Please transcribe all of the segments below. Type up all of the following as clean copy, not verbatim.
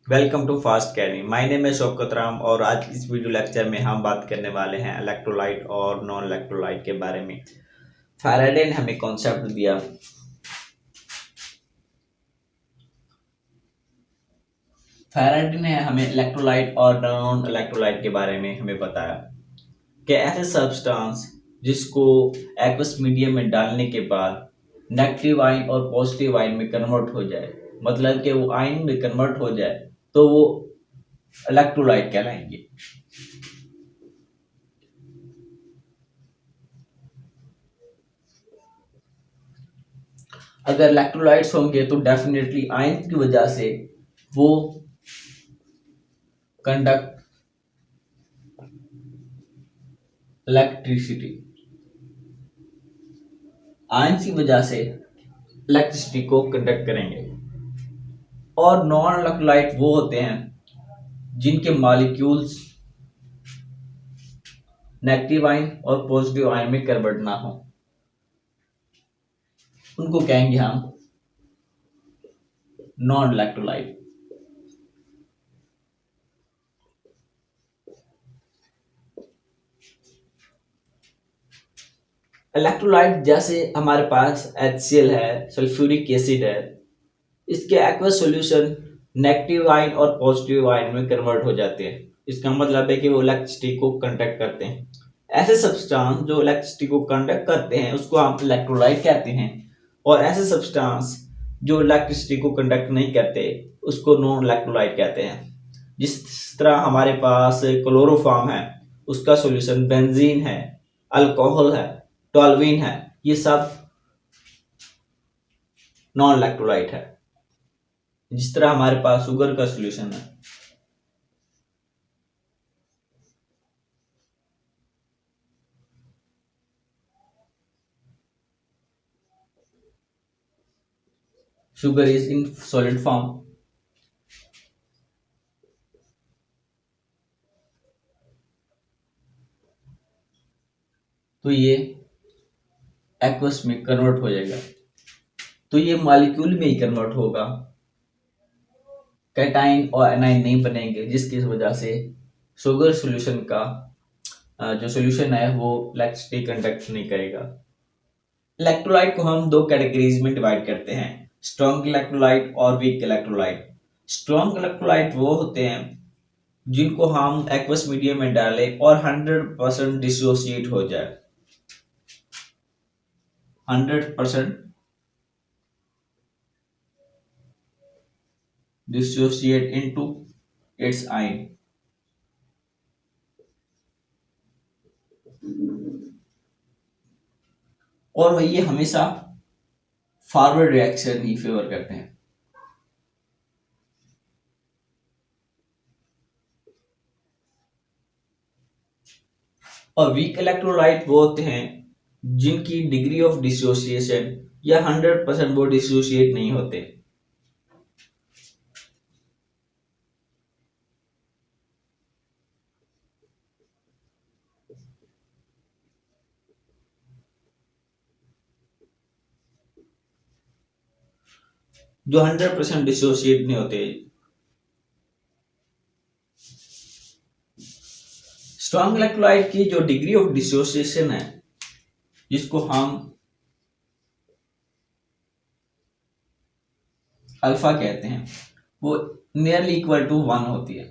Welcome to fast carry. My name है शौकत राम और आज इस वीडियो लेक्चर में हम बात करने वाले हैं इलेक्ट्रोलाइट और नॉन इलेक्ट्रोलाइट के बारे में। फैराडे ने हमें कॉन्सेप्ट दिया। फैराडे ने हमें इलेक्ट्रोलाइट और नॉन इलेक्ट्रोलाइट के बारे में हमें बताया कि ऐसे सब्सटेंस जिसको एक्वस मीडियम में डालने के बाद नेगेटिव आयन और पॉजिटिव आयन में कन्वर्ट हो जाए, मतलब कि वो आयन में कन्वर्ट हो जाए, तो वो इलेक्ट्रोलाइट कहलाएंगे। अगर इलेक्ट्रोलाइट्स होंगे तो डेफिनेटली आयन की वजह से वो कंडक्ट इलेक्ट्रिसिटी, आयन की वजह से इलेक्ट्रिसिटी को कंडक्ट करेंगे। और नॉन इलेक्ट्रोलाइट वो होते हैं जिनके मॉलिक्यूल्स नेगेटिव आयन और पॉजिटिव आयन में कन्वर्ट ना हो, उनको कहेंगे हम नॉन इलेक्ट्रोलाइट। इलेक्ट्रोलाइट जैसे हमारे पास HCl है, सल्फ्यूरिक एसिड है, इसके एक्वस सॉल्यूशन नेगेटिव आयन और पॉजिटिव आयन में कन्वर्ट हो जाते हैं। इसका मतलब है कि वो इलेक्ट्रिसिटी को कंडक्ट करते हैं। ऐसे सब्सटेंस जो इलेक्ट्रिसिटी को कंडक्ट करते हैं उसको हम इलेक्ट्रोलाइट कहते हैं, और ऐसे सब्सटेंस जो इलेक्ट्रिसिटी को कंडक्ट नहीं करते उसको नॉन इलेक्ट्रोलाइट कहते हैं। जिस तरह हमारे पास क्लोरोफॉर्म है, उसका सॉल्यूशन बेंजीन है, अल्कोहल है, टॉल्यूइन है, ये सब नॉन इलेक्ट्रोलाइट है। जिस तरह हमारे पास शुगर का सॉल्यूशन है, sugar is in solid form, तो ये एक्वस में कन्वर्ट हो जाएगा, तो ये मॉलिक्यूल में ही कन्वर्ट होगा, कैटाइन और एनाइन नहीं बनेंगे, जिसकी वजह से शुगर सॉल्यूशन का जो सॉल्यूशन है वो इलेक्ट्रिसिटी कंडक्ट नहीं करेगा। इलेक्ट्रोलाइट को हम दो कैटेगरीज में डिवाइड करते हैं, स्ट्रॉन्ग इलेक्ट्रोलाइट और वीक इलेक्ट्रोलाइट। स्ट्रॉन्ग इलेक्ट्रोलाइट वो होते हैं जिनको हम एक्वस मीडियम में डालें और 100% डिसोसिएट हो जाए, 100% dissociate into its ion। और ये हमेशा फॉरवर्ड रिएक्शन ही फेवर करते हैं। और वीक इलेक्ट्रोलाइट वो होते हैं जिनकी डिग्री ऑफ डिसोसिएशन या 100% वो डिसोसिएट नहीं होते। जो 100% डिसोसिएट नहीं होते। स्ट्रॉन्ग इलेक्ट्रोलाइट की जो डिग्री ऑफ डिसोसिएशन है, जिसको हम अल्फा कहते हैं, वो नियरली इक्वल टू 1 होती है।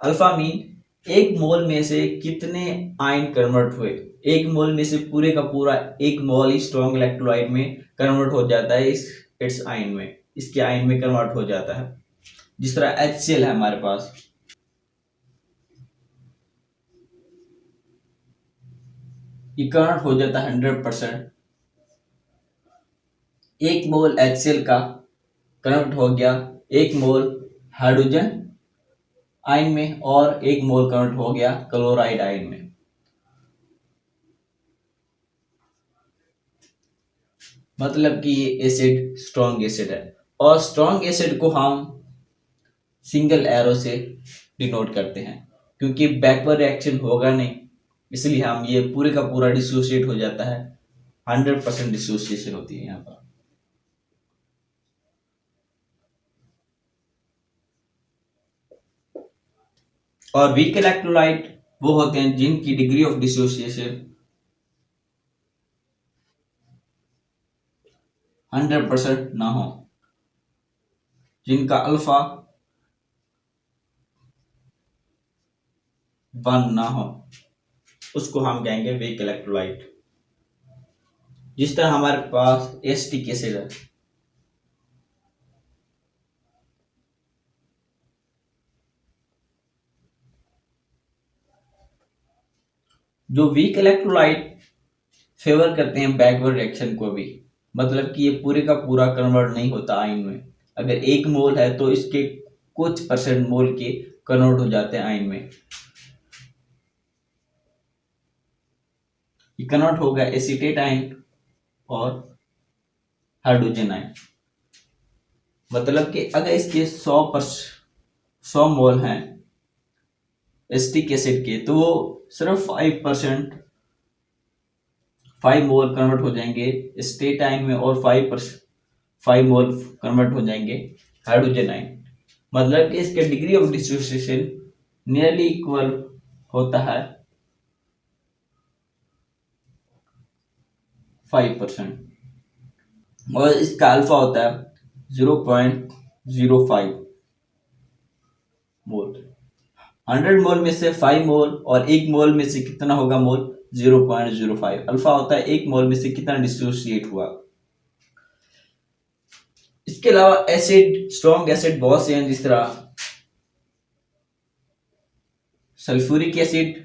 अल्फा मीन एक मोल में से कितने आयन कन्वर्ट हुए। एक मोल में से पूरे का पूरा एक मोल ही स्ट्रॉन्ग इलेक्ट्रोलाइट में कन्वर्ट हो जाता है, इट्स आयन में, इसके आयन में कन्वर्ट हो जाता है। जिस तरह HCl है हमारे पास, ये कन्वर्ट हो जाता है 100%। एक मोल HCl का कन्वर्ट हो गया एक मोल हाइड्रोजन आयन में, और एक मोल कन्वर्ट हो गया क्लोराइड आयन में। मतलब कि ये एसिड स्ट्रॉन्ग एसिड है, और स्ट्रॉन्ग एसिड को हम सिंगल एरो से डिनोट करते हैं, क्योंकि बैकवर्ड रिएक्शन होगा नहीं, इसलिए हम ये पूरे का पूरा डिसोसिएट हो जाता है। 100% डिसोसिएशन होती है यहाँ पर। और वीक इलेक्ट्रोलाइट वो होते हैं जिनकी डिग्री ऑफ डिसोसिएशन 100% ना हो, जिनका अल्फा 1 ना हो, उसको हम कहेंगे वीक इलेक्ट्रोलाइट। जिस तरह हमारे पास एसिटिक एसिड है, जो वीक इलेक्ट्रोलाइट फेवर करते हैं बैकवर्ड रिएक्शन को भी, मतलब कि ये पूरे का पूरा कन्वर्ट नहीं होता आयन में। अगर 1 मोल है तो इसके कुछ परसेंट मोल के कन्वर्ट हो जाते हैं आयन में। ये कन्वर्ट होगा एसीटेट आयन और हाइड्रोजन आयन। मतलब कि अगर इसके 100 मोल हैं एसिटिक एसिड के, तो वो सिर्फ 5 मोल कन्वर्ट हो जाएंगे एसीटेट आयन में, और 5 मोल कन्वर्ट हो जाएंगे हाइड्रोजन आयन। मतलब कि इसके degree of dissociation nearly equal होता है 5%, और इसका अल्फा होता है 0.05 मोल। 100 मोल में से 5 मोल, और 1 मोल में से कितना होगा मोल? 0.05। अल्फा होता है 1 मोल में से कितना डिसोसिएट हुआ। इसके अलावा एसिड, स्ट्रॉन्ग एसिड बहुत से हैं, जिस तरह sulphuric acid,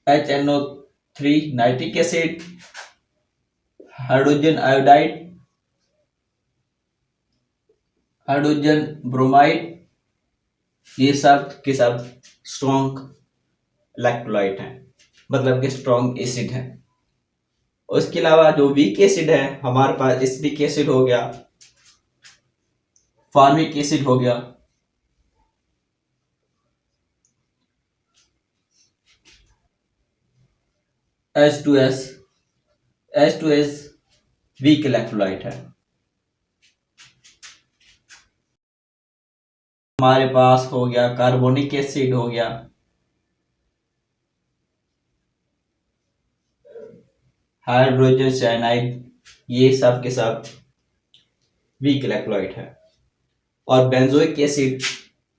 HNO3, nitric acid, hydrogen iodide, hydrogen bromide, ये सब के सब स्ट्रॉन्ग इलेक्ट्रोलाइट हैं, मतलब कि स्ट्रॉन्ग एसिड हैं। और इसके अलावा जो वीक एसिड है, हमारे पास एसिटिक एसिड हो गया, फॉर्मिक एसिड हो गया, H2S। H2S वीक इलेक्ट्रोलाइट है। हमारे पास हो गया कार्बोनिक एसिड हो गया, हाइड्रोजन साइनाइड, ये सब के सब वीक इलेक्ट्रोलाइट है। और बेंजोइक एसिड,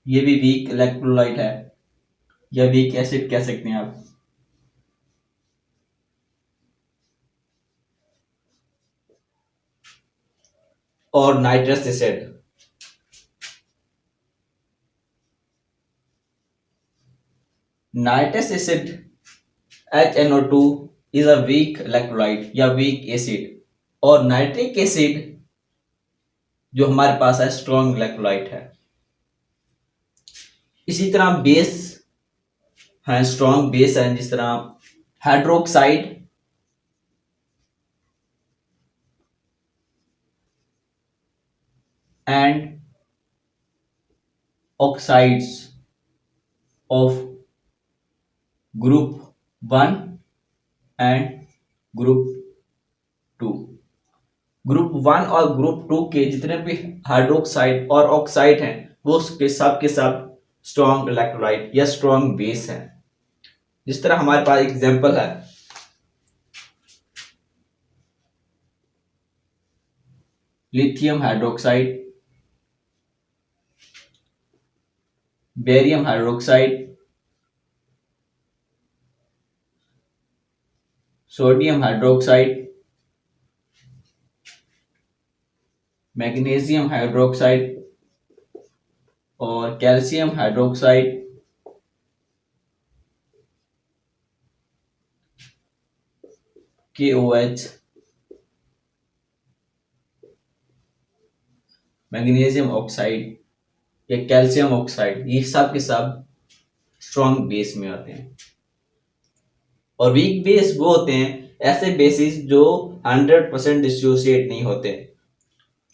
ये भी वीक इलेक्ट्रोलाइट है, या वीक एसिड कह सकते हैं आप। और nitrous acid, nitrous acid HNO2 is a weak electrolyte या वीक एसिड। और नाइट्रिक एसिड जो हमारे पास है स्ट्रॉन्ग इलेक्ट्रोलाइट है। इसी तरह बेस है, स्ट्रॉन्ग बेस है, जिस तरह hydroxide, and oxides of group 1 and group 2। Group 1 और ग्रुप 2 के जितने भी हाइड्रोक्साइड और ऑक्साइड हैं, वो के सब स्ट्रॉन्ग इलेक्ट्रोलाइट या स्ट्रॉन्ग बेस है। जिस तरह हमारे पास एग्जांपल है lithium hydroxide, barium hydroxide, sodium hydroxide, magnesium hydroxide, और calcium hydroxide, KOH, magnesium oxide या कैल्शियम ऑक्साइड, ये सब के सब स्ट्रॉन्ग बेस में आते हैं। और वीक बेस वो होते हैं ऐसे बेसिस जो 100% डिसोसिएट नहीं होते।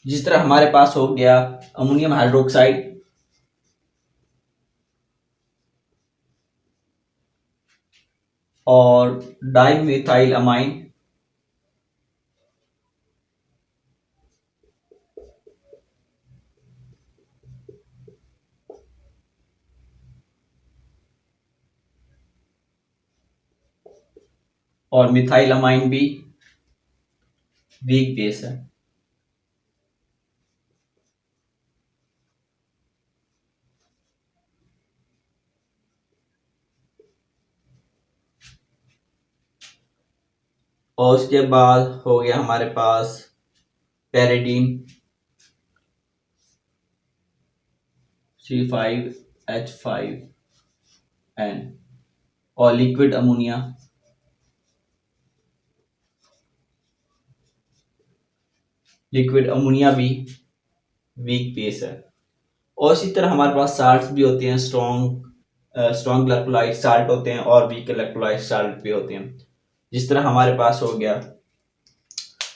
जिस तरह हमारे पास हो गया अमोनियम हाइड्रोक्साइड, और डाइमिथाइल अमाइन, और मिथाइल अमाइन भी वीक बेस है। और उसके बाद हो गया हमारे पास पैरिडीन C5H5N और लिक्विड अमोनिया भी वीक बेस है। और इसी तरह हमारे पास साल्ट्स भी होते हैं, स्ट्रॉन्ग इलेक्ट्रोलाइट साल्ट होते हैं और वीक इलेक्ट्रोलाइट साल्ट भी होते हैं। जिस तरह हमारे पास हो गया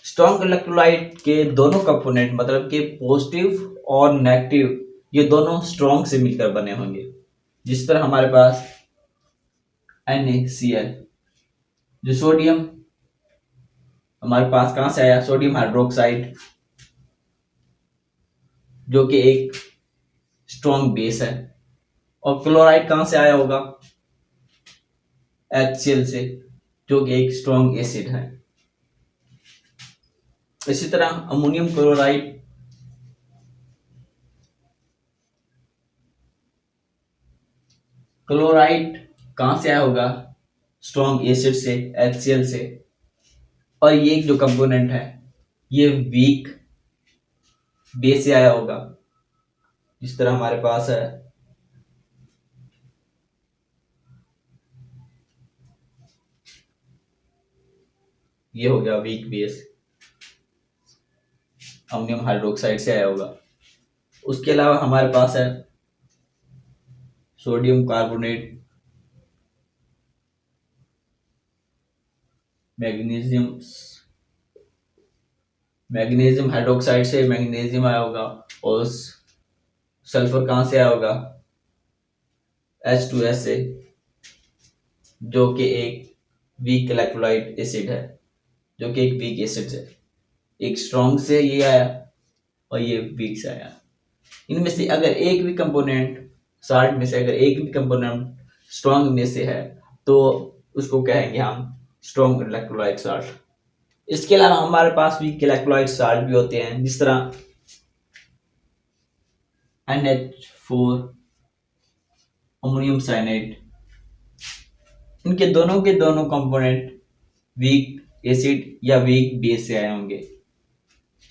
स्ट्रॉन्ग इलेक्ट्रोलाइट के दोनों कंपोनेंट मतलब कि पॉजिटिव और नेगेटिव, ये दोनों स्ट्रॉन्ग से मिलकर बने होंगे। जिस तरह हमारे पास NaCl, जो सोडियम हमारे पास कहां से आया, सोडियम हाइड्रोक्साइड, जो कि एक स्ट्रॉन्ग बेस है। और क्लोराइड कहां से आया होगा, HCl से, जो कि एक स्ट्रॉन्ग एसिड है। इसी तरह अमोनियम क्लोराइड कहां से आया होगा, स्ट्रॉन्ग एसिड से, HCl से। और ये जो कंपोनेंट है ये वीक बेस से आया होगा। जिस तरह हमारे पास है ये हो गया वीक बेस, अमोनियम हाइड्रोक्साइड से आया होगा। उसके अलावा हमारे पास है सोडियम कार्बोनेट, मैग्नीशियम हाइड्रोक्साइड से मैग्नीशियम आया होगा। और सल्फर कहां से आया होगा, H2S से, जो कि एक वीक इलेक्ट्रोलाइट एसिड है, जो कि एक वीक एसिड है। एक स्ट्रॉन्ग से ये आया और ये वीक से आया। इनमें से अगर एक भी कंपोनेंट साल्ट में से अगर एक भी कंपोनेंट स्ट्रॉन्ग में से है तो उसको कहेंगे हम स्ट्रॉन्ग इलेक्ट्रोलाइट साल्ट। इसके अलावा हमारे पास वीक इलेक्ट्रोलाइट साल्ट भी होते हैं, जिस तरह NH4 अमोनियम साइनाइड। इनके दोनों के दोनों कंपोनेंट वीक एसिड या वीक बेस से आए होंगे।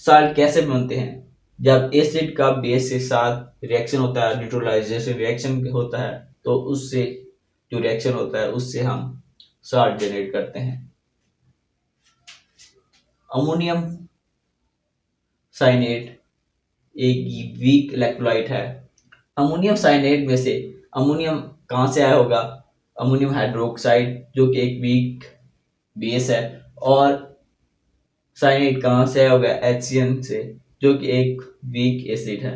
साल्ट कैसे बनते हैं, जब एसिड का बेस के साथ रिएक्शन होता है, न्यूट्रलाइजेशन रिएक्शन होता है, तो उससे जो रिएक्शन होता है उससे हम साल्ट जनरेट करते हैं। अमोनियम साइनेट एक वीक इलेक्ट्रोलाइट है। अमोनियम साइनेट में से अमोनियम कहां से आया होगा, अमोनियम हाइड्रोक्साइड, जो कि एक वीक बेस है। और साइनेट कहां से आया होगा, HCN से, जो कि एक वीक एसिड है।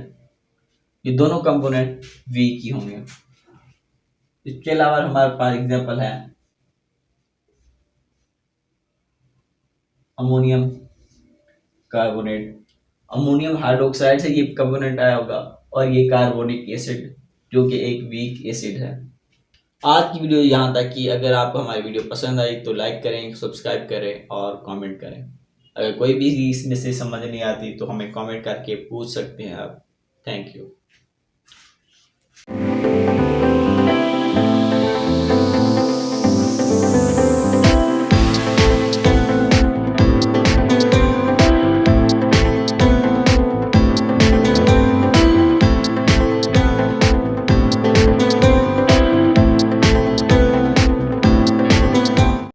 ये दोनों कंपोनेंट वीक ही होंगे। इसके अलावा हमारे पास एग्जांपल है अमोनियम कार्बोनेट। अमोनियम हाइड्रोक्साइड से ये कंपोनेंट आया होगा और ये कार्बोनिक एसिड, जो कि एक वीक एसिड है। आज की वीडियो यहाँ तक कि अगर आपको हमारी वीडियो पसंद आई तो लाइक करें, सब्सक्राइब करें और कमेंट करें। अगर कोई भी इसमें से समझ नहीं आती तो हमें कमेंट करके पूछ सकते हैं आप। Thank you.